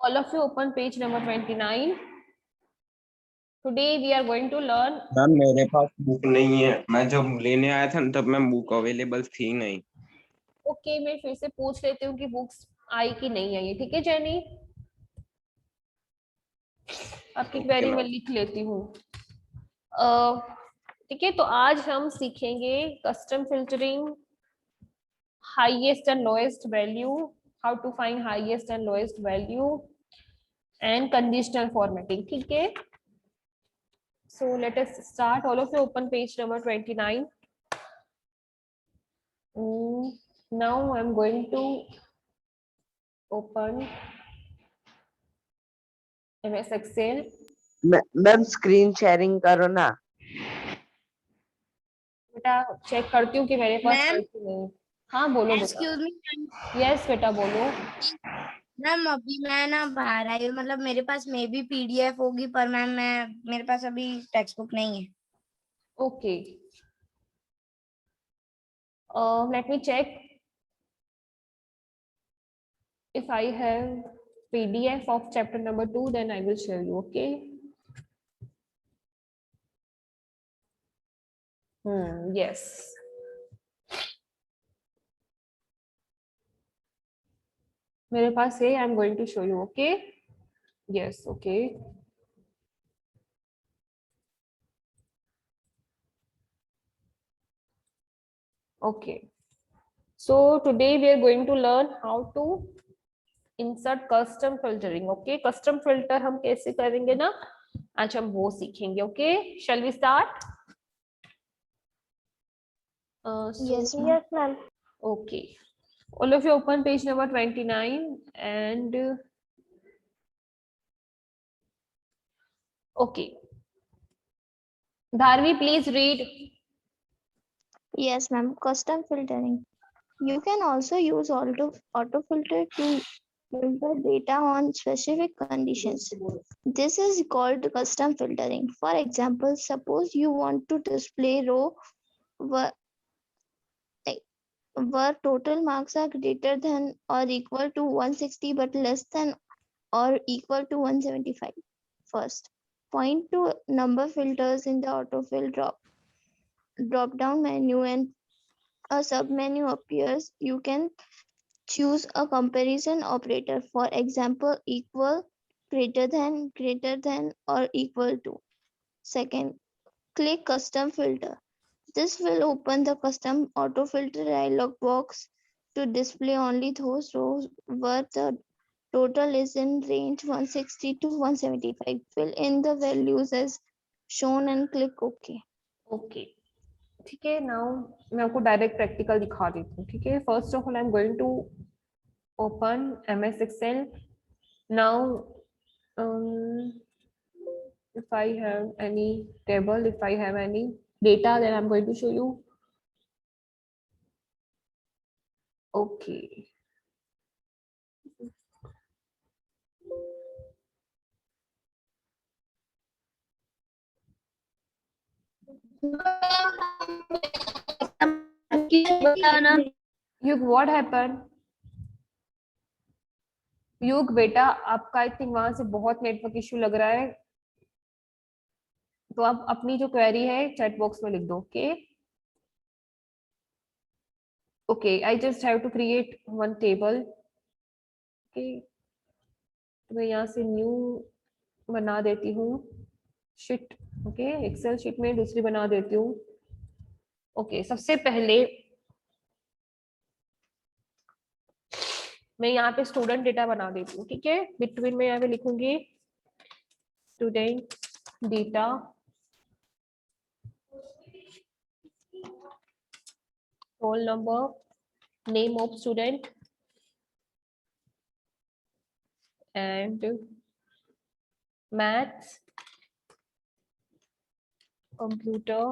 All of you open page number 29. Today we are going to learn. Ma'am मेरे पास book नहीं है, मैं जब लेने आया था तब मैं बुक अवेलेबल थी नहीं। ओके, मैं फिर से पूछ लेती हूँ कि बुक्स आई कि नहीं आई। ठीक है जेनी, आपकी क्वेरी मैं लिख लेती हूँ। ठीक है, तो आज हम सीखेंगे custom filtering, highest and lowest value, how to find highest and lowest value and conditional formatting. ठीक है, so let us start. All of you open page number 29. Now I'm going to open MS Excel. Ma'am screen sharing करो ना। बेटा check करती हूँ कि मेरे पास ma'am, है कि नहीं। हाँ बोलो बेटा। एक्सक्यूज मी यस बेटा बोलो। मैम, अभी मैं ना बाहर आई हूँ, मतलब मेरे पास मे भी पीडीएफ होगी, पर मैम मेरे पास अभी टेक्स्ट बुक नहीं है। Okay, let me check if I have PDF of chapter number 2, then I will show you. Okay. Yes. मेरे पास है, I am going to show you. Okay, yes, okay. Okay, so today we are going to learn how to insert custom filtering. Okay, custom filter हम कैसे करेंगे ना, आज हम वो सीखेंगे। Okay, shall we start? Yes, ma'am. Okay, all of you open page number 29 and okay, Dharvi, please read. Yes, ma'am. Custom filtering. You can also use autofilter to filter data on specific conditions. This is called custom filtering. For example, suppose you want to display row where total marks are greater than or equal to 160 but less than or equal to 175. First, point to number filters in the autofill drop down menu and a submenu appears. You can choose a comparison operator, for example, equal, greater than, or equal to. Second, click custom filter. This will open the custom auto filter dialog box to display only those rows where the total is in range 160 to 175. Fill in the values as shown and click OK. Okay, ठीक है। Now मैं आपको direct practical दिखा देती हूँ। ठीक है, first of all I am going to open MS Excel. Now if I have any table, if I have any data, then I'm going to show you. Okay, युग, what happened? युग बेटा, आपका I think वहां से बहुत network issue लग रहा है, तो आप अपनी जो क्वेरी है चैट बॉक्स में लिख दो। Okay okay, I just have to create one table. Okay, मैं यहाँ से न्यू बना देती हूँ शीट। ओके, एक्सेल शीट में दूसरी बना देती हूँ। ओके, सबसे पहले मैं यहाँ पे स्टूडेंट डेटा बना देती हूँ। ठीक है, बिटवीन में यहाँ पे लिखूंगी student data, roll number, name of student and maths, computer,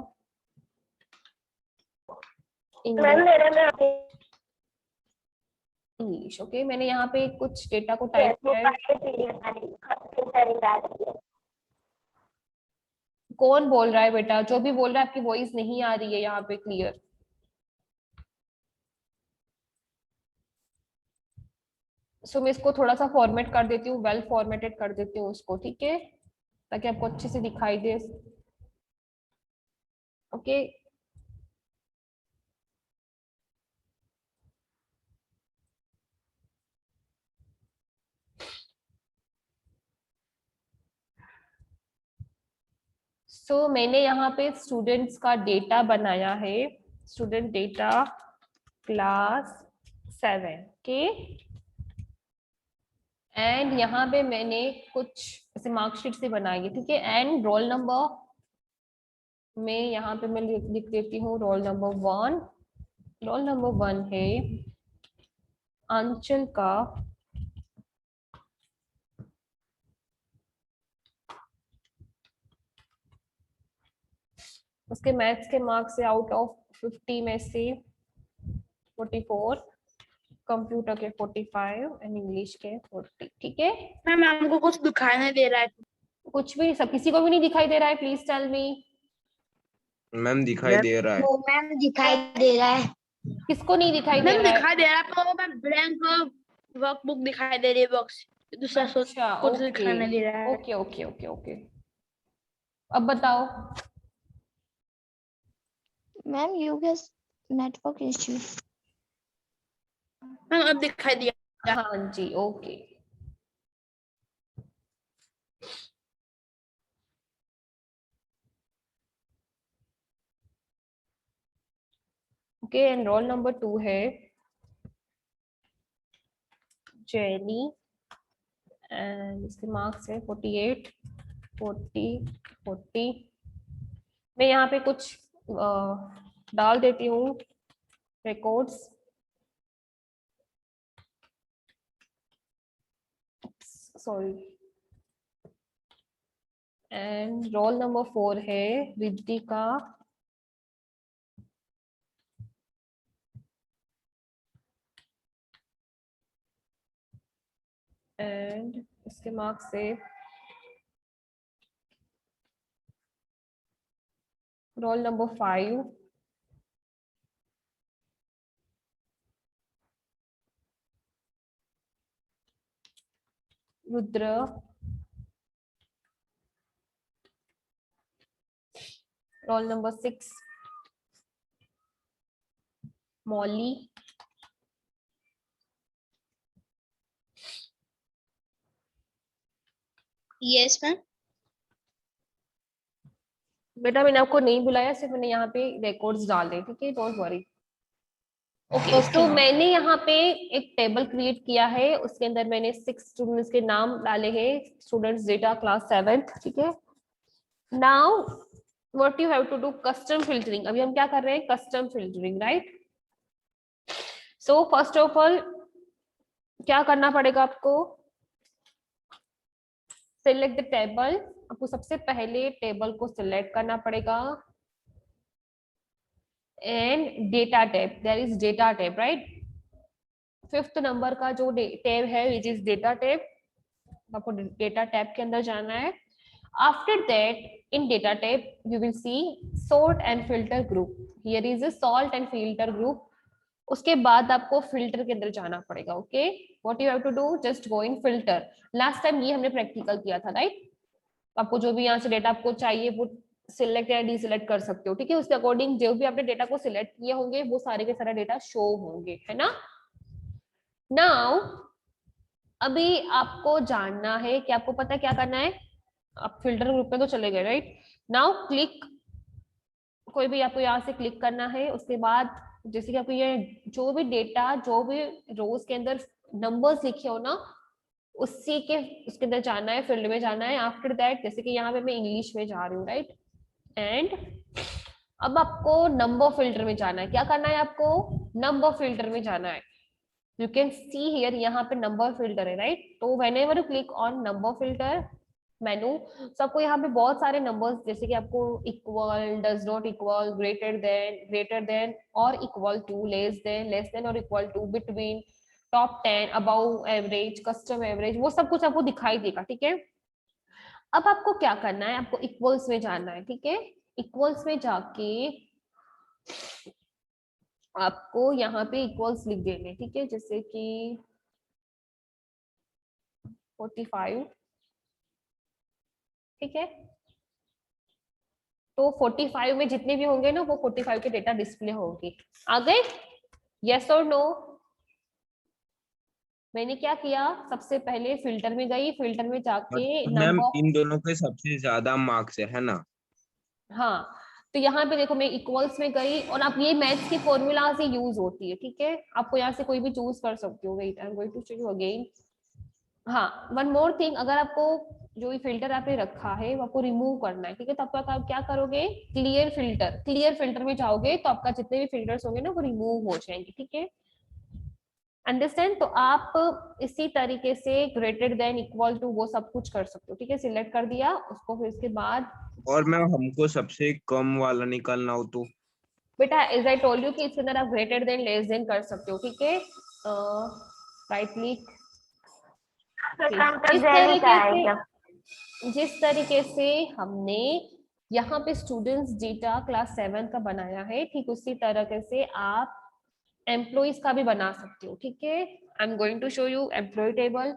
English. Okay, मैंने यहाँ पे कुछ डेटा को टाइप किया है। कौन बोल रहा है बेटा? जो भी बोल रहा है आपकी वॉइस नहीं आ रही है यहाँ पे क्लियर। सो मैं इसको थोड़ा सा फॉर्मेट कर देती हूँ, वेल फॉर्मेटेड कर देती हूँ उसको, ठीक है, ताकि आपको अच्छे से दिखाई दे। ओके सो मैंने यहाँ पे स्टूडेंट्स का डेटा बनाया है, स्टूडेंट डेटा क्लास 7 के, एंड यहाँ पे मैंने कुछ ऐसे मार्कशीट से बनाई है, ठीक है, एंड रोल नंबर में यहाँ पे मैं लिख देती हूँ रोल नंबर 1। रोल नंबर 1 है अंचल का उसके मैथ्स के मार्क्स से आउट ऑफ 50 में से 44, कंप्यूटर के 45 एंड इंग्लिश के 40, ठीक है। मैम हमको कुछ दिखाई नहीं दे रहा है। कुछ भी, सब किसी को भी नहीं दिखाई दे रहा है? Please tell me. मैम दिखाई दे रहा है। वो मैम दिखाई दे रहा है। किसको नहीं दिखाई दे मैम रहा है? दिखाई दे रहा है, तो मैम ब्लैंक वर्कबुक दिखाई दे रही है, बॉक्स दूसरा सोच अच्छा कुछ ओके दिखाई नहीं दे रहा है। ओके ओके ओके ओके, अब बताओ। Ma'am, you guys network issue. Ma'am अब दिखाई दिया। हाँ जी okay. Okay and roll number 2 है जेनी, एंड इसके मार्क्स है 48, 40, 40। मैं यहाँ पे कुछ डाल देती हूँ records. Sorry, and roll number 4 है रिद्धिका, एंड इसके मार्क्स से roll number 5 Rudra, roll number 6 मौली, Yes, ma'am. बेटा मैंने आपको नहीं बुलाया, सिर्फ मैंने यहाँ पे रिकॉर्ड्स डाले, ठीक है, डोंट वरी। ओके तो मैंने यहाँ पे एक टेबल क्रिएट किया है, उसके अंदर मैंने 6 स्टूडेंट्स के नाम डाले हैं, स्टूडेंट्स डेटा क्लास 7, ठीक है। Now what you have to do, custom filtering. अभी हम क्या कर रहे हैं? Custom filtering, right. So first of all क्या करना पड़ेगा आपको? Select the table. आपको सबसे पहले टेबल को सिलेक्ट करना पड़ेगा, and data tab, there is data tab, right. 5th number का जो टैब है विच इज डेटा टैब, आपको डेटा टैब के अंदर जाना है। After that in data tab you will see sort and filter group, here is a salt and filter group. उसके बाद आपको फिल्टर के अंदर जाना पड़ेगा। Okay what you have to do, just go in filter. Last time ये हमने practical किया था, राइट। आपको जो भी यहाँ से डेटा आपको चाहिए वो सिलेक्ट या डीसिलेक्ट कर सकते हो, ठीक है। उसके अकॉर्डिंग जो भी आपने डेटा को सिलेक्ट किए होंगे वो सारे के सारे डेटा शो होंगे, है ना। नाउ अभी आपको जानना है कि आपको पता है क्या करना है। आप फिल्टर ग्रुप में तो चले गए, राइट। नाउ क्लिक, कोई भी आपको यहाँ से क्लिक करना है। उसके बाद जैसे कि आपको ये जो भी डेटा, जो भी रोज के अंदर नंबर्स लिखे हो ना, उसी के उसके अंदर जाना है, फील्ड में जाना है। आफ्टर दैट जैसे कि यहाँ पे मैं इंग्लिश में जा रही हूँ, राइट। एंड अब आपको नंबर फिल्टर में जाना है। क्या करना है आपको? नंबर फिल्टर में जाना है। यू कैन सी हियर, यहाँ पे नंबर फिल्टर है, राइट। तो whenever you click on number filter menu, सबको यहाँ पे बहुत सारे नंबर्स, जैसे कि आपको equal, does not equal, greater than और इक्वल टू, लेस देन और equal to, between, top 10, above average, custom average, वो सब कुछ आपको दिखाई देगा, ठीक है। अब आपको क्या करना है? आपको इक्वल्स में जाना है, ठीक है। इक्वल्स में जाके आपको यहाँ पे इक्वल्स लिख देने, ठीक है। जैसे कि 45, ठीक है। तो 45 में जितने भी होंगे ना वो 45 के डेटा डिस्प्ले होंगे। आ गए? यस और नो? मैंने क्या किया, सबसे पहले फिल्टर में गई, फिल्टर में जाके मैम नंबर, इन दोनों के सबसे ज्यादा मार्क्स है ना? हाँ, तो यहाँ पे देखो मैं इक्वल्स में गई, और अब ये मैथ्स की फॉर्मूला से यूज होती है, ठीक है। आपको यहाँ से कोई भी चूज कर सकते हो। Wait, I am going to show you again. हाँ, वन मोर थिंग, अगर आपको जो ये फिल्टर आपने रखा है वो आपको रिमूव करना है, ठीक है, तब तक आप क्या करोगे, क्लियर फिल्टर में जाओगे तो आपका जितने भी फिल्टर्स होंगे ना वो रिमूव हो जाएंगे, ठीक है। अंडरस्टैंड? तो आप इसी तरीके से ग्रेटर देन, इक्वल टू, वो सब कुछ कर सकते हो, ठीक है। सिलेक्ट कर दिया उसको, फिर इसके बाद और मैम हमको सबसे कम वाला निकालना हो तो? बेटा एज आई टोल्ड यू कि इसके अंदर आप ग्रेटर देन, लेस देन कर सकते हो, ठीक है। Right click. जिस तरीके से हमने यहाँ पे स्टूडेंट्स डेटा क्लास 7 का बनाया है, ठीक उसी तरीके से आप एम्प्लॉइज का भी बना सकते हो, ठीक है। I am going to show you employ table.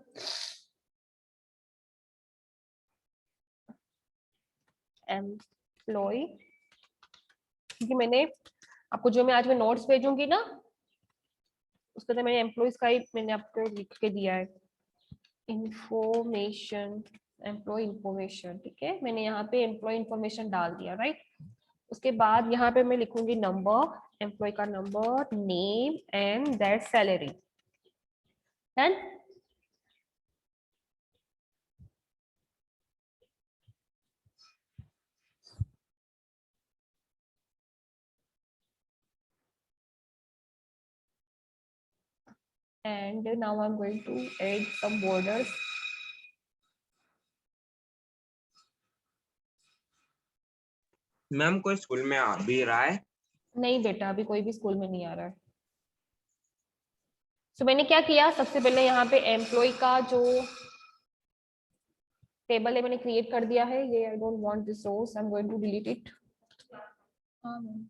Employ, क्योंकि मैंने आपको जो मैं आज में नोट्स भेजूंगी ना उसके अंदर मैंने एम्प्लॉइज का ही मैंने आपको लिख के दिया है। इंफॉर्मेशन, एम्प्लॉय इंफॉर्मेशन, ठीक है, मैंने यहाँ पे एम्प्लॉय इंफॉर्मेशन डाल दिया, राइट। उसके बाद यहाँ पे मैं लिखूंगी नंबर, एम्प्लॉय का number, name and that salary. Done? And now I'm going to add some borders. Ma'am कोई स्कूल में आ भी रहा है? नहीं बेटा, अभी कोई भी स्कूल में नहीं आ रहा है। तो मैंने क्या किया, सबसे पहले यहाँ पे एम्प्लॉय का जो टेबल है मैंने क्रिएट कर दिया है। ये I don't want this rows, I am going to delete it. हाँ मैम,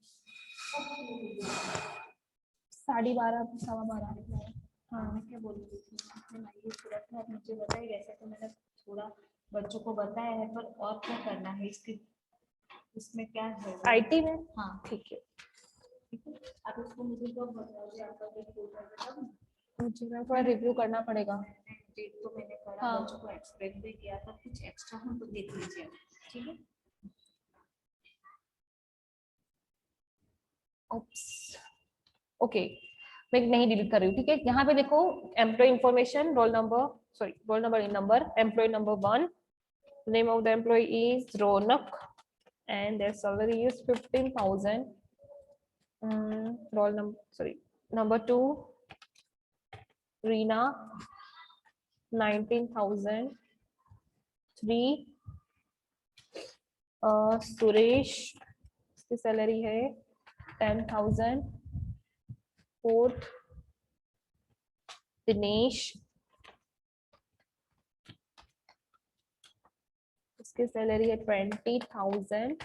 12:30 12:15। हाँ, मैं क्या बोल रही थी, आपने ये पूरा था, आप मुझे बताइए। वैसे तो मैंने थोड़ा बच्चों को बताया है, पर और क्या करना है इसके, इसमें क्या है? आईटी में, हाँ ठीक है। ठीक है, आप इसको मुझे तो बताओगे, आपका जो प्रोग्राम है तब मुझे ना थोड़ा रिव्यू करना पड़ेगा। डेट तो मैंने करा, हाँ। बच्चों को एक्सप्लेन भी किया था, कुछ एक्स्ट्रा हमको देख लीजिए, ठीक है। ओके, मैं नहीं डिलीट कर रही हूँ, ठीक है। यहाँ पे देखो employ information, roll number, sorry roll number in number, employ number 1, name of the employee is Ronak and their salary is 15,000. Roll number, sorry, number 2 Reena, 19,000. 3 Suresh, इसकी सैलरी है 10,000. 4 दिनेश, इसकी सैलरी है 20,000.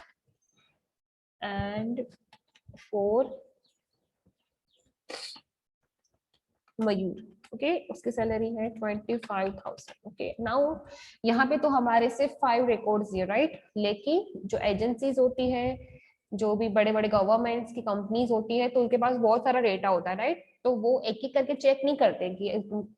एंड 4 मयूर, ओके, उसकी salary है 25,000. Okay, now यहाँ पे तो हमारे सिर्फ 5 रिकॉर्ड्स है, राइट। लेकिन जो एजेंसीज होती है, जो भी बड़े बड़े गवर्नमेंट्स की कंपनीज होती है, तो उनके पास बहुत सारा डेटा होता है, राइट। तो वो एक एक करके चेक नहीं करते कि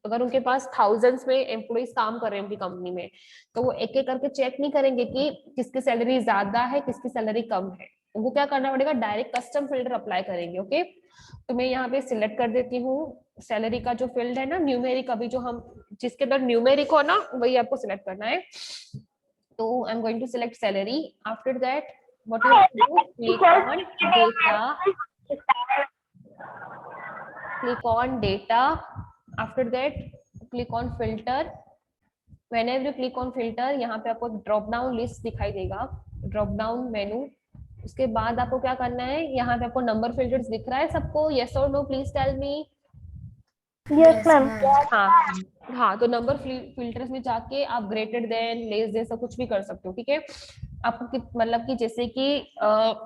अगर उनके पास थाउजेंड्स में एम्प्लॉइज काम कर रहे हैं उनकी कंपनी में, तो वो एक एक करके चेक नहीं करेंगे कि किसकी सैलरी ज्यादा है किसकी सैलरी कम है। उनको क्या करना पड़ेगा, डायरेक्ट कस्टम फिल्टर अप्लाई करेंगे। ओके, तो मैं यहाँ पे सिलेक्ट कर देती हूँ सैलरी का जो फील्ड है ना, न्यूमेरिक, अभी जो हम जिसके अंदर न्यूमेरिक हो ना वही आपको सिलेक्ट करना है। तो I am going to select salary. After that what you have to do, click on data. After that click on filter. Whenever you click on filter, यहाँ पे आपको ड्रॉप डाउन लिस्ट दिखाई देगा, ड्रॉप डाउन मेनू। उसके बाद आपको क्या करना है, यहाँ पे आपको नंबर फिल्टर्स दिख रहा है सबको, यस और no, please tell me. Yes ma'am. हाँ हाँ, तो नंबर फिल्टर्स में जाके आप ग्रेटर देन, लेस देन सब कुछ भी कर सकते हो, ठीक है। आपको मतलब कि जैसे कि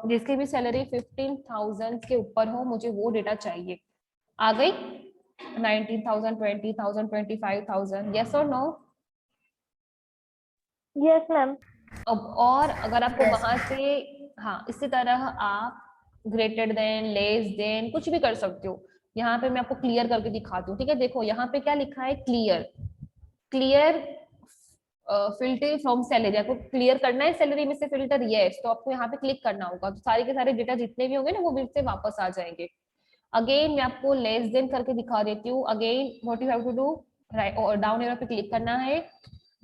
जिसकी भी सैलरी 15,000 के ऊपर हो, मुझे वो डेटा चाहिए। आ गई 19,000, 20,000, 25,000, यस और नो? Yes ma'am. अब और अगर आपको Yes, वहां से, हाँ इसी तरह आप ग्रेटर देन, लेस देन कुछ भी कर सकते हो। यहाँ पे मैं आपको क्लियर करके दिखाती हूँ, ठीक है। देखो यहाँ पे क्या लिखा है, clear, clear filter from salary. आपको क्लियर करना है सैलरी में से फिल्टर, यस, तो आपको यहाँ पे क्लिक करना होगा, तो सारे के सारे डेटा जितने भी होंगे ना वो फिर से वापस आ जाएंगे। अगेन मैं आपको लेस देन करके दिखा देती हूँ। Again what you have to do, down arrow पे क्लिक करना है,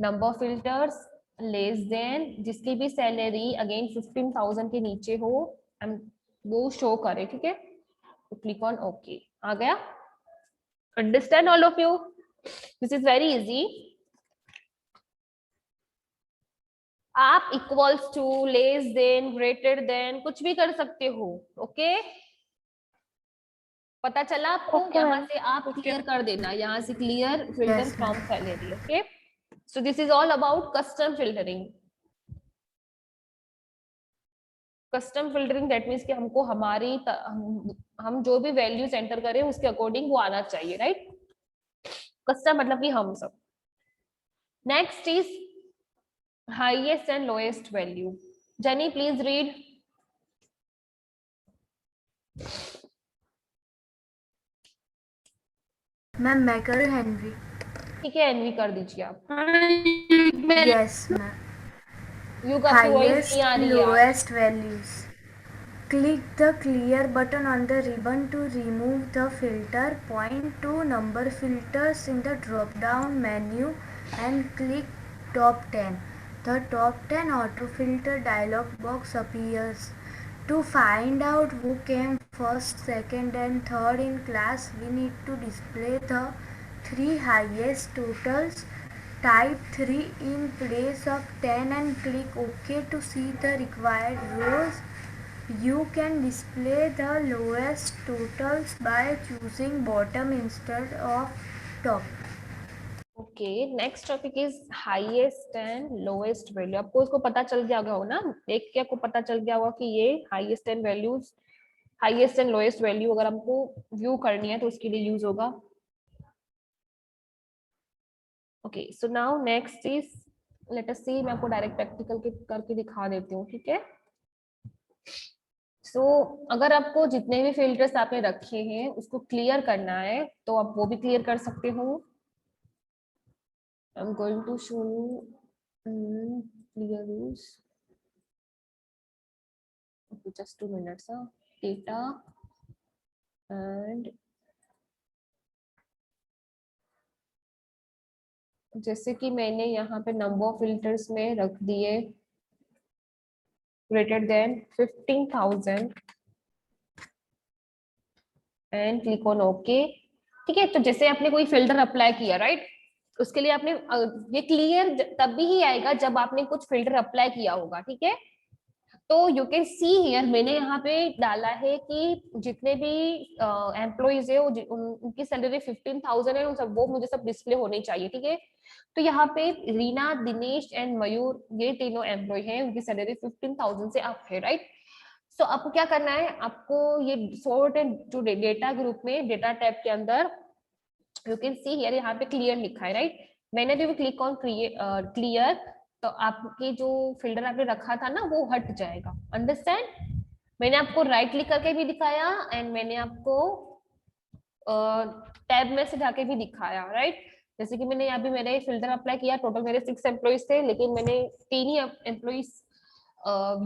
नंबर फिल्टर्स, लेस देन, जिसकी भी सैलरी अगेन 15,000 के नीचे हो वो शो करे, ठीक है। तो क्लिक ऑन ओके, आ गया। Understand all of you, this is very easy. आप equals to, less than, greater than कुछ भी कर सकते हो, ओके। पता चला आपको? यहाँ से आप क्लियर कर देना, यहाँ से clear filter Yes, from salary, okay. So this is all about custom filtering. Custom filtering that means कि हमको हमारी हम जो भी वैल्यूज एंटर करें उसके अकॉर्डिंग वो आना चाहिए, राइट। कस्टम मतलब कि हम सब। Next is highest and lowest value. Jenny please read. Ma'am मैं करूँ हेनरी? ठीक है, एनवी कर दीजिए आप। Yes ma'am. यू का आपकी वॉइस Highest, नहीं आ रही है यार। lowest values. Click the clear button on the ribbon to remove the filter. Point to number filters in the drop down menu and click top 10. The top 10 auto filter dialog box appears. To find out who came first, second and third in class, we need to display the 3 highest totals. Type 3 in place of 10 and click OK to see the required rows. You can display the lowest totals by choosing bottom instead of top. Okay, next topic is highest and lowest value. आपको इसको पता चल गया होगा ना, देख के आपको पता चल गया होगा कि ये highest and values, highest and lowest value अगर हमको व्यू करनी है तो उसके लिए यूज होगा। Okay, so now next is let us see, मैं आपको डायरेक्ट प्रैक्टिकल करके दिखा देती हूँ, ठीक है। सो अगर आपको जितने भी फिल्टर्स आपने रखे हैं उसको क्लियर करना है तो आप वो भी क्लियर कर सकते हो। I'm going to show you clear rules. Okay, just 2 minutes. Data and जैसे कि मैंने यहाँ पे नंबर फिल्टर्स में रख दिए greater than 15,000 and click on okay, ठीक है। तो जैसे आपने कोई फिल्टर अप्लाई किया, राइट, उसके लिए आपने ये क्लियर तब भी ही आएगा जब आपने कुछ फिल्टर अप्लाई किया होगा, ठीक है। तो यू कैन सी हियर, मैंने यहाँ पे डाला है कि जितने भी एम्प्लॉइज है उनकी सैलरी 15,000 है, उन सब वो मुझे सब डिस्प्ले होने चाहिए, ठीक है। तो यहाँ पे रीना, दिनेश एंड मयूर ये तीनों एम्प्लॉय हैं, उनकी सैलरी 15,000 से अप है, राइट। सो आपको क्या करना है, आपको ये sort and to data group में डेटा टैब के अंदर यू कैन सी हियर, यहाँ पे क्लियर लिखा है, राइट। मैंने जो क्लिक ऑन क्लियर तो आपके जो फिल्टर आपने रखा था ना वो हट जाएगा, अंडरस्टैंड। मैंने आपको राइट क्लिक करके भी दिखाया एंड मैंने आपको टैब में से जाके भी दिखाया, राइट। जैसे कि मैंने यहाँ भी मैंने फिल्टर अप्लाई किया, टोटल मेरे 6 एम्प्लॉइज थे, लेकिन मैंने 3 ही एम्प्लॉइज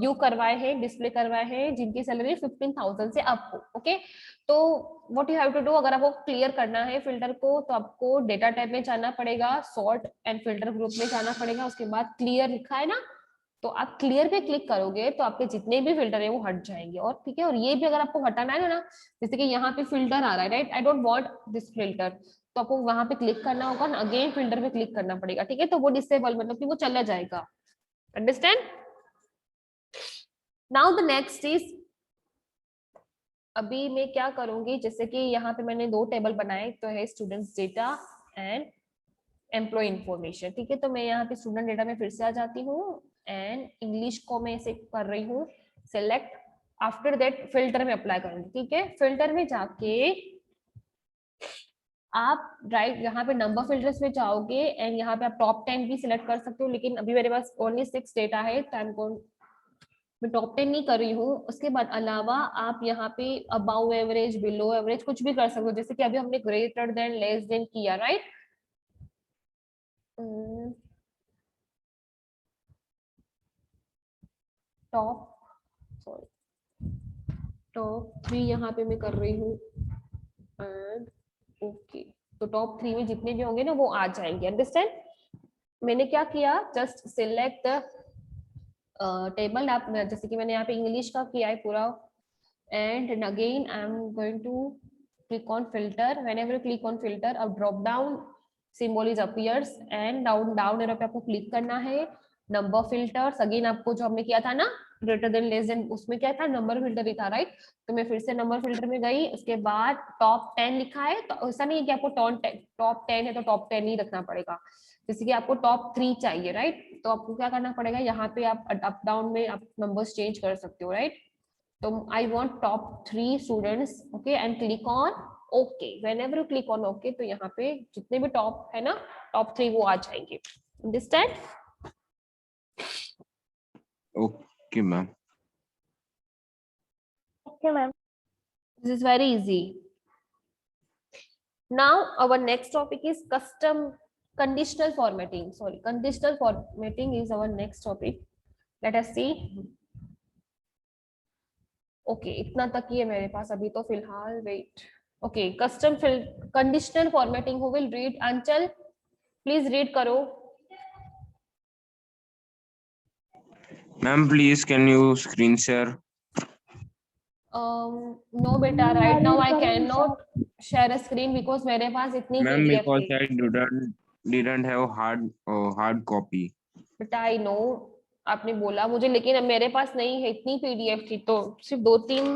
व्यू करवाए हैं, डिस्प्ले करवाए हैं जिनकी सैलरी 15,000 से अप हो, ओके। तो what you have to do, अगर आपको क्लियर करना है फिल्टर को तो आपको डेटा टाइप में जाना पड़ेगा, सॉर्ट एंड फिल्टर ग्रुप में जाना पड़ेगा, उसके बाद क्लियर लिखा है ना, तो आप क्लियर पे क्लिक करोगे तो आपके जितने भी फिल्टर है वो हट जाएंगे, और ठीक है। और ये भी अगर आपको हटाना है ना, जैसे कि यहाँ पे फिल्टर आ रहा है, right, I don't want this filter, तो आपको वहां पे क्लिक करना होगा ना, अगेन फिल्टर पे क्लिक करना पड़ेगा, ठीक है। तो वो डिसेबल मतलब कि वो चला जाएगा, understand. Now the next is, अभी मैं क्या करूंगी, जैसे कि यहाँ पे मैंने 2 टेबल बनाए, तो है students data and employ information, ठीक है। तो मैं यहाँ पे स्टूडेंट डेटा में फिर से आ जाती हूँ एंड इंग्लिश को मैं ऐसे कर रही हूँ सिलेक्ट, आफ्टर दैट फिल्टर में अप्लाई करूंगी, ठीक है। फिल्टर में जाके आप राइट यहाँ पे नंबर फिल्टर्स में जाओगे एंड यहाँ पे आप टॉप 10 भी सिलेक्ट कर सकते हो, लेकिन अभी मेरे पास ओनली 6 डेटा है, मैं टॉप 10 नहीं कर रही हूँ। उसके बाद अलावा आप यहाँ पे अबाउ एवरेज, बिलो एवरेज कुछ भी कर सकते हो, जैसे कि अभी हमने ग्रेटर देन, लेस देन किया, राइट। टॉप टॉप 3 यहाँ पे मैं कर रही हूँ एंड ओके, तो टॉप 3 में जितने भी होंगे ना वो आ जाएंगे, अंडरस्टैंड। मैंने क्या किया, जस्ट सिलेक्ट द टेबल, आप जैसे कि मैंने यहाँ पे इंग्लिश का किया है पूरा, and again I'm going to click on filter. Whenever you click on filter, a drop down symbol is appears and down arrow पे आपको क्लिक करना है। नंबर फिल्टर्स, अगेन आपको जो हमने किया था ना ग्रेटर देन लेस देन, उसमें क्या था, नंबर फिल्टर ही था, राइट। तो मैं फिर से नंबर फिल्टर में गई, उसके बाद टॉप 10 लिखा है, तो ऐसा नहीं है कि आपको टॉप 10 है तो टॉप 10 ही रखना पड़ेगा, जैसे कि आपको टॉप 3 चाहिए, राइट। तो आपको क्या करना पड़ेगा, यहाँ पे आप अप डाउन में आप नंबर्स चेंज कर सकते हो, राइट। तो I want top 3 students, okay, and click on OK. Whenever you click on OK, तो यहाँ पे जितने भी टॉप है ना, टॉप 3 वो आ जाएंगे, understand? Okay ma'am. Okay, ma'am. This is very easy. Now our next topic is conditional formatting. Sorry, conditional formatting is our next topic. Let us see. Okay, इतना तक ही है मेरे पास अभी तो फिलहाल, wait. Okay, conditional formatting, who will read? Anchal please read करो। Ma'am please can you screen share? No बेटा, right now I can not share a screen because मेरे पास इतनी मैम पीडीएफ बिकॉज़ थी। I didn't have hard copy. बेटा I no, आपने बोला मुझे, लेकिन अब मेरे पास नहीं है, इतनी पीडीएफ थी तो सिर्फ 2-3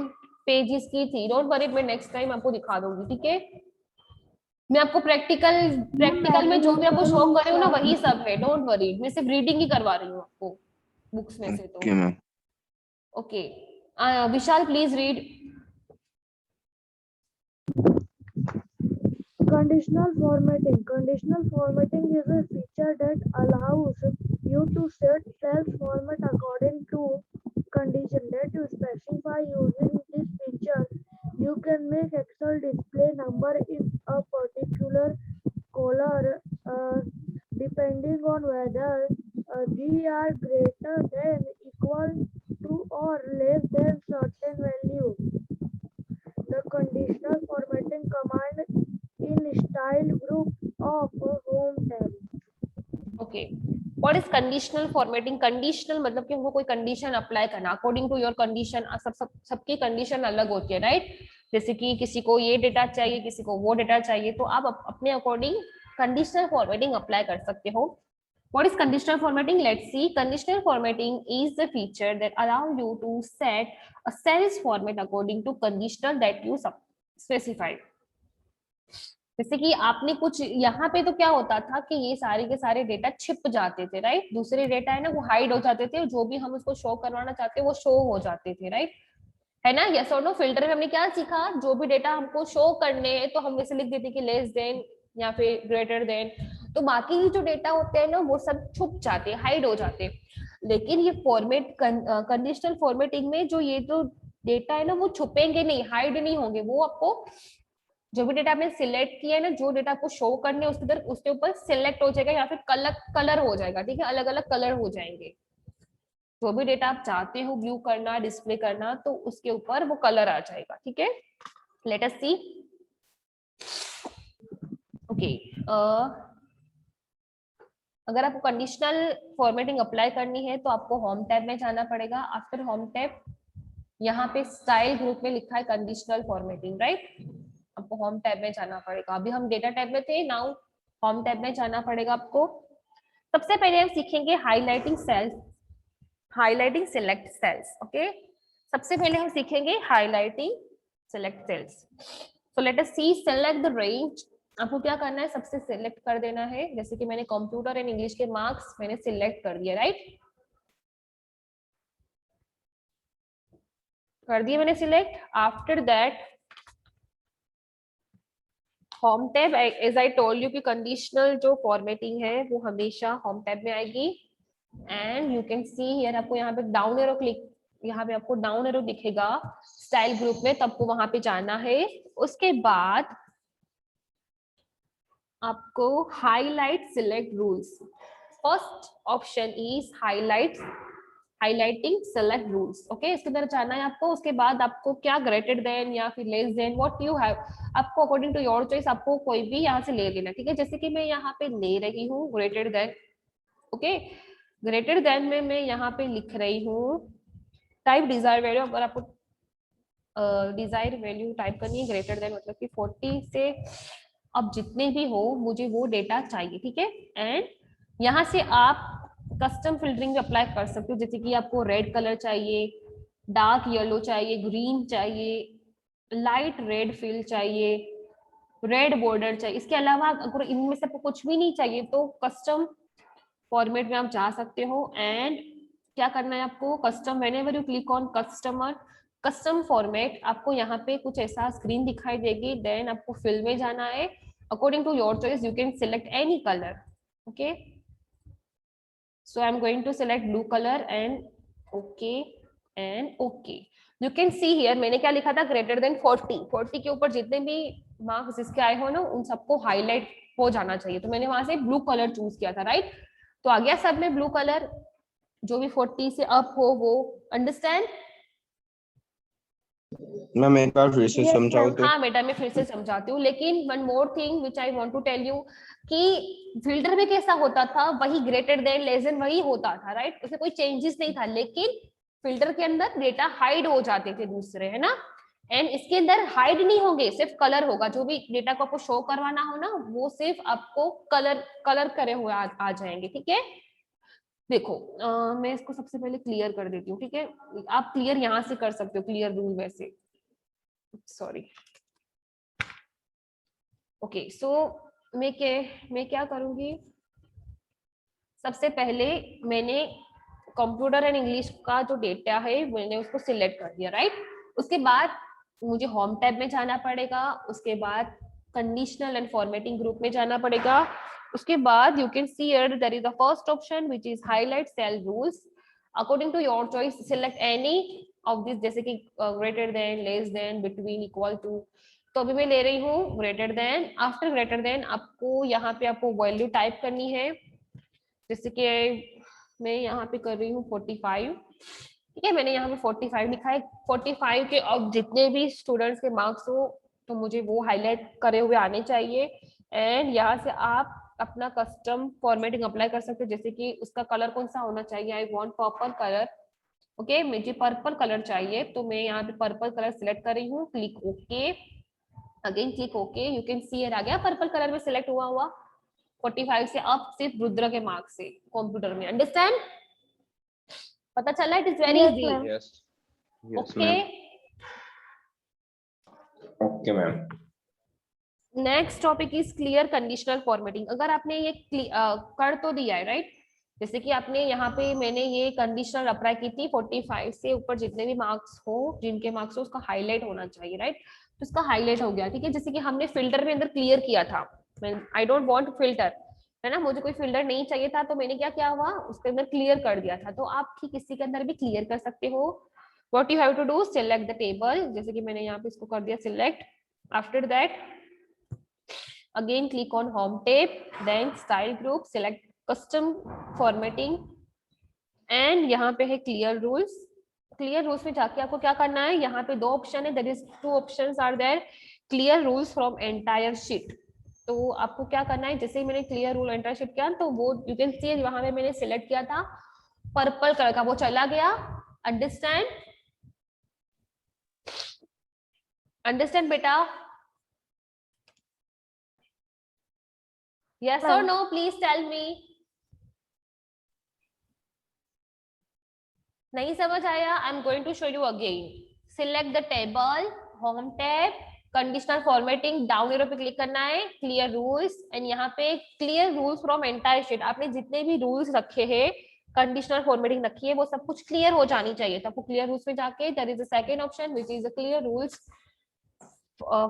पेजेस की थी। डोंट वरी, मैं नेक्स्ट टाइम आपको दिखा दूंगी, ठीक है। मैं आपको प्रैक्टिकल में जो भी आपको शो कर रही हूँ ना वही सब है, डोंट वरी। मैं सिर्फ रीडिंग ही करवा रही हूँ आपको बुक्स में से। तो okay ma'am. Okay, Vishal please read. Conditional formatting. Conditional formatting is a feature that allows you to set cell format according to condition that you specify. Using this feature, you can make Excel display number in a particular color depending on whether they are greater than, equal to, or less than certain value. The conditional formatting command in style group of home tab. Okay, what is conditional formatting? Conditional मतलब कि हमको कोई condition apply करना, according to your condition. सबकी condition अलग होती है, right. जैसे कि किसी को ये डेटा चाहिए, किसी को वो डेटा चाहिए, तो आप अपने अकॉर्डिंग कंडीशनल फॉर्मेटिंग अप्लाई कर सकते हो। What is conditional formatting? Let's see. Conditional formatting is the feature that allow you to set a cells format according to conditional that you specify. जैसे कि आपने कुछ यहाँ पे तो क्या होता था कि ये सारे के सारे डेटा छिप जाते थे, राइट। दूसरे डेटा है ना वो हाइड हो जाते थे, जो भी हम उसको शो करवाना चाहते हैं वो शो हो जाते थे, राइट, है ना। यस और नो? फिल्टर में हमने क्या सीखा, जो भी डेटा हमको शो करने हैं तो हम वैसे लिख देते कि लेस देन या फिर ग्रेटर देन, तो बाकी जो डेटा होते हैं ना वो सब छुप जाते हैं, हाइड हो जाते हैं। लेकिन ये फॉर्मेट कंडीशनल फॉर्मेटिंग में जो ये जो डेटा है ना वो छुपेंगे नहीं, हाइड नहीं होंगे, वो आपको जो भी डेटा आपने सिलेक्ट किया है ना, जो डेटा आपको शो करने उसके ऊपर सिलेक्ट हो जाएगा या फिर कलर हो जाएगा, ठीक है, अलग अलग कलर हो जाएंगे। जो भी डेटा आप चाहते हो व्यू करना, डिस्प्ले करना, तो उसके ऊपर वो कलर आ जाएगा, ठीक है। लेट अस सी। ओके, अगर आपको कंडीशनल फॉर्मेटिंग अप्लाई करनी है तो आपको होम टैब में जाना पड़ेगा। आफ्टर होम टैब यहाँ पे स्टाइल ग्रुप में लिखा है कंडीशनल फॉर्मेटिंग, राइट। आपको होम टैब में जाना पड़ेगा। अभी हम डेटा टैब में थे, नाउ होम टैब में जाना पड़ेगा आपको। सबसे पहले हम सीखेंगे highlighting cells, highlighting select cells. Okay, सबसे पहले हम सीखेंगे highlighting select cells. So let us see. Select the range. आपको क्या करना है, सबसे सिलेक्ट कर देना है। जैसे कि मैंने कंप्यूटर एंड इंग्लिश के मार्क्स मैंने सिलेक्ट कर दिया, राइट, कर दिए मैंने select. After that home tab, as I told you कि कंडीशनल जो फॉर्मेटिंग है वो हमेशा होम टैब में आएगी। And you can see here, आपको यहाँ पे डाउन एरो क्लिक, यहाँ पे आपको डाउन एरो दिखेगा स्टाइल ग्रुप में, तब को वहां पे जाना है। उसके बाद आपको highlight select rules, first option is highlighting select rules. Okay, इसके अंदर जाना है आपको। उसके बाद आपको क्या ग्रेटर देन या फिर less than, what you have, आपको अकॉर्डिंग टू योर चॉइस आपको कोई भी यहाँ से ले लेना। ठीक है, जैसे कि मैं यहाँ पे ले रही हूँ greater then. Okay, greater than में मैं यहाँ पे लिख रही हूँ टाइप डिजायर वैल्यू। अगर आपको डिजायर वैल्यू टाइप करनी है ग्रेटर देन, मतलब कि 40 से अब जितने भी हो मुझे वो डेटा चाहिए। ठीक है, एंड यहाँ से आप कस्टम फिल्टरिंग अप्लाई कर सकते हो, जैसे कि आपको रेड कलर चाहिए, डार्क येलो चाहिए, ग्रीन चाहिए, लाइट रेड फिल चाहिए, रेड बॉर्डर चाहिए। इसके अलावा अगर इनमें से आपको कुछ भी नहीं चाहिए तो कस्टम फॉर्मेट में आप जा सकते हो। एंड क्या करना है आपको, custom, whenever you click on custom format, आपको यहाँ पे कुछ ऐसा स्क्रीन दिखाई देगी। देन आपको फिल में जाना है, according to your choice you can select any colour. Okay, so I'm going to select blue color and okay. You can see here मैंने क्या लिखा था, greater than 40 के ऊपर जितने भी मार्क्स जिसके आए हो ना उन सबको हाईलाइट हो जाना चाहिए। तो मैंने वहां से ब्लू कलर चूज किया था, राइट। तो आ गया सब में ब्लू कलर, जो भी 40 से अप हो वो। अंडरस्टैंड मैम एक बार फिर से Yes, समझाओ ma'am. तो। हाँ बेटा, मैं फिर से समझाती हूँ, लेकिन one more thing which I want to tell you कि फिल्टर में कैसा होता था, वही ग्रेटर देन लेस देन वही होता था, राइट। उसमें कोई चेंजेस नहीं था, लेकिन फिल्टर के अंदर डेटा हाइड हो जाते थे दूसरे, है ना। एंड इसके अंदर हाइड नहीं होंगे, सिर्फ कलर होगा। जो भी डेटा को आपको शो करवाना हो ना वो सिर्फ आपको कलर करे हुए आ जाएंगे। ठीक है, देखो मैं इसको सबसे पहले क्लियर कर देती हूँ। ठीक है, आप क्लियर यहाँ से कर सकते हो, क्लियर रूल वैसे, सॉरी। ओके, सो मैं क्या करूंगी, सबसे पहले मैंने कंप्यूटर एंड इंग्लिश का जो डेटा है मैंने उसको सिलेक्ट कर दिया, राइट। उसके बाद मुझे होम टैब में जाना पड़ेगा, उसके बाद कंडीशनल एंड फॉर्मेटिंग ग्रुप में जाना पड़ेगा। उसके बाद you can see here there is the first option which is highlight cell rules. According to your choice select any of this, जैसे कि greater than, less than, between, equal to. तो अभी मैं ले रही हूँ greater than. After greater than आपको यहाँ पे आपको वैल्यू टाइप करनी है, जैसे कि मैं यहाँ पे कर रही हूँ 45। ठीक है, मैंने यहाँ पे 45 लिखा है। 45 के अब जितने भी स्टूडेंट्स के मार्क्स हो तो मुझे वो हाईलाइट करे हुए आने चाहिए। एंड यहाँ से आप अपना कस्टम फॉर्मेटिंग अप्लाई कर सकते हो, जैसे कि उसका कलर कौन सा होना चाहिए। I want purple colour. Okay, मुझे पर्पल कलर चाहिए, तो मैं यहाँ पे पर्पल कलर सिलेक्ट कर रही हूँ। Click okay, again click okay. You can see आ गया पर्पल कलर में सिलेक्ट हुआ 45 से अब सिर्फ रुद्र के मार्क्स से कंप्यूटर में। अंडरस्टैंड, पता चला? It is very Yes, easy. ma'am. Yes yes okay, ma'am, okay ma'am. Next topic is clear conditional formatting. अगर आपने ये कर तो दिया है, राइट। जैसे कि आपने यहाँ पे मैंने ये कंडीशनल अप्लाई की थी, 45 से ऊपर जितने भी मार्क्स हो, जिनके मार्क्स हो उसका हाईलाइट होना चाहिए, राइट। तो उसका हाईलाइट हो गया। ठीक है, जैसे कि हमने फिल्टर में अंदर क्लियर किया था, आई डोंट वांट फिल्टर, है ना, मुझे कोई फिल्टर नहीं चाहिए था, तो मैंने क्या हुआ उसके अंदर क्लियर कर दिया था। तो आप ठीक किसी के अंदर भी क्लियर कर सकते हो। What you have to do, select the table, जैसे कि मैंने यहाँ पे इसको कर दिया select. After that again click on home tab, then style group, select custom formatting and यहाँ पे है clear rules। clear rules में जाके आपको क्या करना है, यहाँ पे दो ऑप्शन है, there is two options are there, clear rules from entire sheet। तो आपको क्या करना है, जैसे ही मैंने clear rule entire sheet किया तो वो you can see वहां पे मैंने select किया था पर्पल कलर का, वो चला गया। अंडरस्टैंड बेटा? Yes or no? Please tell me. नहीं समझ आया? I'm going to show you again. Select the table, home tab, conditional formatting, down arrow पे क्लिक करना है, clear rules, and यहाँ पे clear rules from entire sheet। आपने जितने भी rules रखे हैं, conditional formatting रखी है, वो सब कुछ clear हो जानी चाहिए। तो आपको clear rules में जाके there is a second option which is a clear rules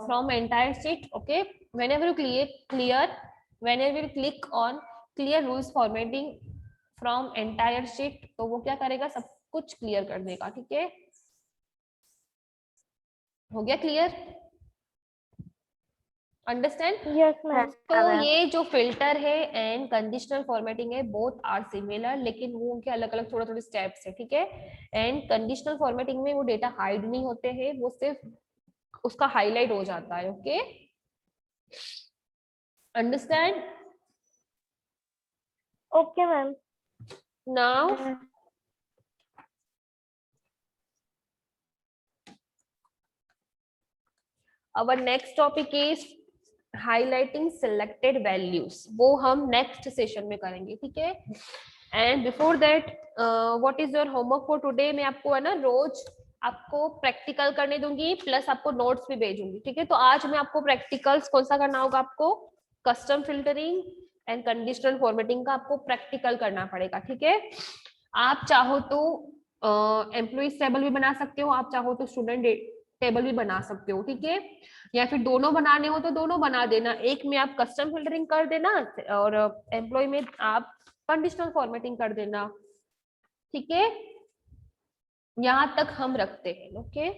from entire sheet. Okay, whenever you whenever you click on clear rules formatting from entire sheet, तो वो क्या करेगा, सब कुछ क्लियर कर देगा. ठीक है, हो गया क्लियर? अंडरस्टैंड? Yes, ma'am. तो ये जो फिल्टर है एंड कंडीशनल फॉर्मेटिंग है, बोथ आर सिमिलर, लेकिन वो उनके अलग अलग थोड़े थोड़े स्टेप्स है. ठीक है, एंड कंडीशनल फॉर्मेटिंग में वो डेटा हाइड नहीं होते हैं, वो सिर्फ उसका हाईलाइट हो जाता है. Okay, understand? Okay, ma'am. Now our next topic is highlighting selected values. वो हम next session में करेंगे. ठीक है, and before that what is your homework for today? मैं आपको है ना रोज आपको प्रैक्टिकल करने दूंगी, प्लस आपको नोट्स भी भेजूंगी. ठीक है, तो आज मैं आपको प्रैक्टिकल्स कौन सा करना होगा, आपको custom filtering and conditional formatting का आपको प्रैक्टिकल करना पड़ेगा. ठीक है, आप चाहो तो एम्प्लॉइज टेबल भी बना सकते हो, आप चाहो तो स्टूडेंट टेबल भी बना सकते हो. ठीक है, या फिर दोनों बनाने हो तो दोनों बना देना. एक में आप कस्टम फिल्टरिंग कर देना और एम्प्लॉय में आप कंडीशनल फॉर्मेटिंग कर देना. ठीक है, यहाँ तक हम रखते हैं. ओके.